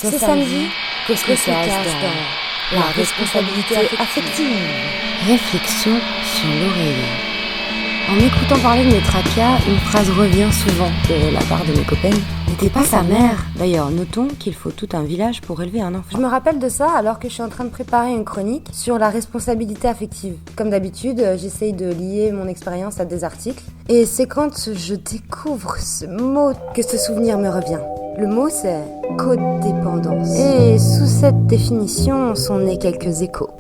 C'est samedi que se cache dans la responsabilité affective. Réflexion sur l'oreiller. En écoutant parler de mes tracas, une phrase revient souvent de la part de mes copaines. N'était pas sa mère. D'ailleurs, notons qu'il faut tout un village pour élever un enfant. Je me rappelle de ça alors que je suis en train de préparer une chronique sur la responsabilité affective. Comme d'habitude, j'essaye de lier mon expérience à des articles. Et c'est quand je découvre ce mot que ce souvenir me revient. Le mot, c'est codépendance. Et sous cette définition sont nés quelques échos.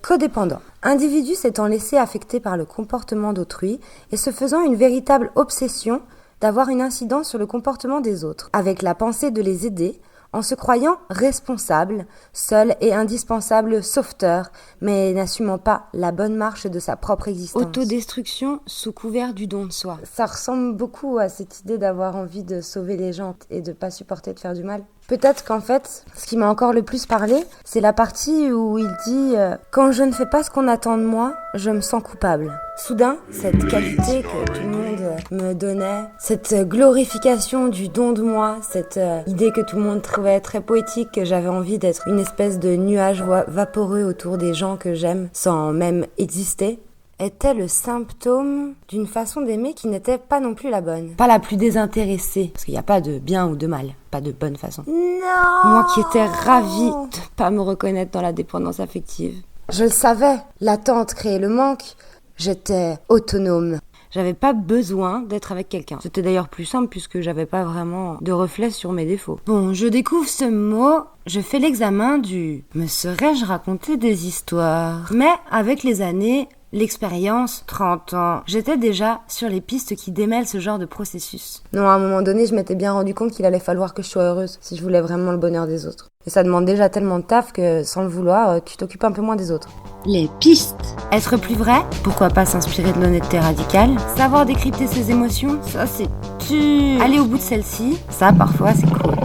Codépendant. Individu s'étant laissé affecter par le comportement d'autrui et se faisant une véritable obsession d'avoir une incidence sur le comportement des autres, avec la pensée de les aider, en se croyant responsable, seul et indispensable sauveteur, mais n'assumant pas la bonne marche de sa propre existence. Autodestruction sous couvert du don de soi. Ça ressemble beaucoup à cette idée d'avoir envie de sauver les gens et de pas supporter de faire du mal. Peut-être qu'en fait, ce qui m'a encore le plus parlé, c'est la partie où il dit « Quand je ne fais pas ce qu'on attend de moi, je me sens coupable ». Soudain, cette qualité que tout le monde me donnait, cette glorification du don de moi, cette idée que tout le monde trouvait très poétique, que j'avais envie d'être une espèce de nuage vaporeux autour des gens que j'aime sans même exister, était le symptôme d'une façon d'aimer qui n'était pas non plus la bonne. Pas la plus désintéressée, parce qu'il n'y a pas de bien ou de mal, pas de bonne façon. Non! Moi qui étais ravie de pas me reconnaître dans la dépendance affective. Je le savais, l'attente créait le manque, j'étais autonome. J'avais pas besoin d'être avec quelqu'un. C'était d'ailleurs plus simple puisque j'avais pas vraiment de reflet sur mes défauts. Bon, je découvre ce mot, je fais l'examen du « me serais-je raconté des histoires ?» Mais avec les années, l'expérience, 30 ans, j'étais déjà sur les pistes qui démêlent ce genre de processus. Non, à un moment donné, je m'étais bien rendu compte qu'il allait falloir que je sois heureuse si je voulais vraiment le bonheur des autres. Et ça demande déjà tellement de taf que, sans le vouloir, tu t'occupes un peu moins des autres. Les pistes. Être plus vrai, pourquoi pas s'inspirer de l'honnêteté radicale. Savoir décrypter ses émotions, ça c'est dur. Aller au bout de celle-ci, ça parfois c'est cool.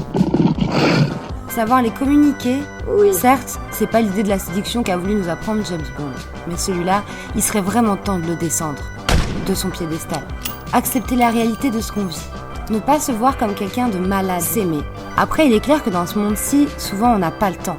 Savoir les communiquer, oui. Certes, c'est pas l'idée de la séduction qu'a voulu nous apprendre James Bond. Mais celui-là, il serait vraiment temps de le descendre de son piédestal. Accepter la réalité de ce qu'on vit. Ne pas se voir comme quelqu'un de malade, s'aimer. Après, il est clair que dans ce monde-ci, souvent on n'a pas le temps.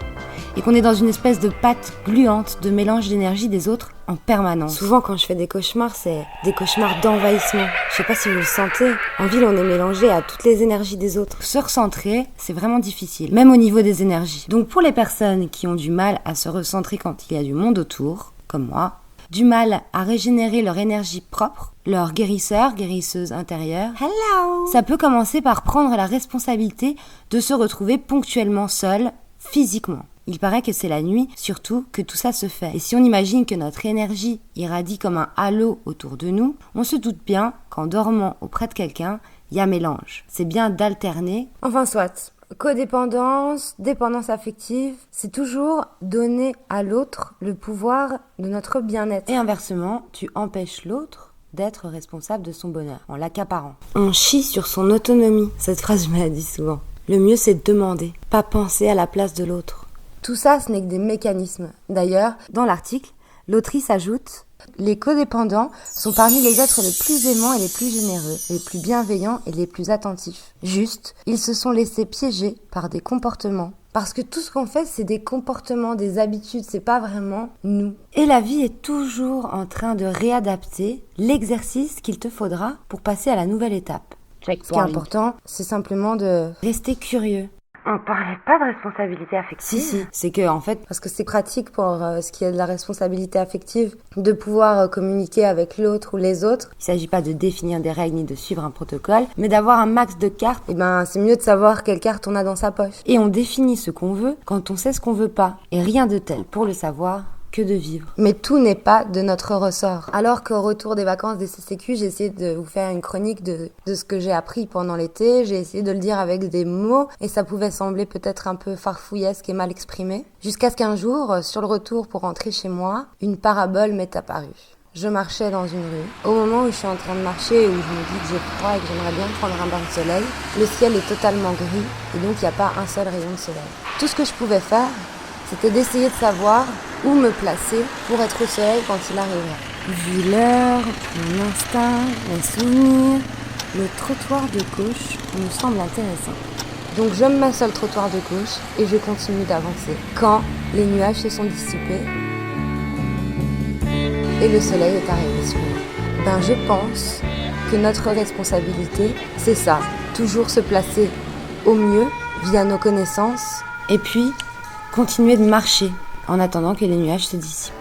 Et qu'on est dans une espèce de pâte gluante de mélange d'énergie des autres en permanence. Souvent, quand je fais des cauchemars, c'est des cauchemars d'envahissement. Je sais pas si vous le sentez. En ville, on est mélangé à toutes les énergies des autres. Se recentrer, c'est vraiment difficile, même au niveau des énergies. Donc pour les personnes qui ont du mal à se recentrer quand il y a du monde autour, comme moi, du mal à régénérer leur énergie propre, leur guérisseuse intérieure, hello, ça peut commencer par prendre la responsabilité de se retrouver ponctuellement seul, physiquement. Il paraît que c'est la nuit, surtout, que tout ça se fait. Et si on imagine que notre énergie irradie comme un halo autour de nous, on se doute bien qu'en dormant auprès de quelqu'un, il y a mélange. C'est bien d'alterner. Enfin soit, codépendance, dépendance affective, c'est toujours donner à l'autre le pouvoir de notre bien-être. Et inversement, tu empêches l'autre d'être responsable de son bonheur, en l'accaparant. On chie sur son autonomie. Cette phrase, je me la dis souvent. Le mieux, c'est de demander, pas penser à la place de l'autre. Tout ça, ce n'est que des mécanismes. D'ailleurs, dans l'article, l'autrice ajoute « Les codépendants sont parmi les êtres les plus aimants et les plus généreux, les plus bienveillants et les plus attentifs. Juste, ils se sont laissés piéger par des comportements. Parce que tout ce qu'on fait, c'est des comportements, des habitudes, c'est pas vraiment nous. Et la vie est toujours en train de réadapter l'exercice qu'il te faudra pour passer à la nouvelle étape. Ce qui est important, c'est simplement de rester curieux. On parlait pas de responsabilité affective. Si, c'est que en fait, parce que c'est pratique pour ce qui est de la responsabilité affective, de pouvoir communiquer avec l'autre ou les autres. Il s'agit pas de définir des règles ni de suivre un protocole, mais d'avoir un max de cartes. Et c'est mieux de savoir quelle carte on a dans sa poche. Et on définit ce qu'on veut quand on sait ce qu'on veut pas. Et rien de tel pour le savoir que de vivre. Mais tout n'est pas de notre ressort. Alors qu'au retour des vacances des CCQ, j'ai essayé de vous faire une chronique de ce que j'ai appris pendant l'été. J'ai essayé de le dire avec des mots et ça pouvait sembler peut-être un peu farfouillesque et mal exprimé. Jusqu'à ce qu'un jour, sur le retour pour rentrer chez moi, une parabole m'est apparue. Je marchais dans une rue. Au moment où je suis en train de marcher, où je me dis que j'ai froid et que j'aimerais bien prendre un bain de soleil, le ciel est totalement gris et donc il n'y a pas un seul rayon de soleil. Tout ce que je pouvais faire, c'était d'essayer de savoir où me placer pour être au soleil quand il arriverait. Vu l'heure, mon instinct, mes souvenirs, le trottoir de gauche me semble intéressant. Donc je me mets sur le trottoir de gauche et je continue d'avancer. Quand les nuages se sont dissipés et le soleil est arrivé sur nous. Je pense que notre responsabilité, c'est ça. Toujours se placer au mieux via nos connaissances. Et puis, continuer de marcher en attendant que les nuages se dissipent.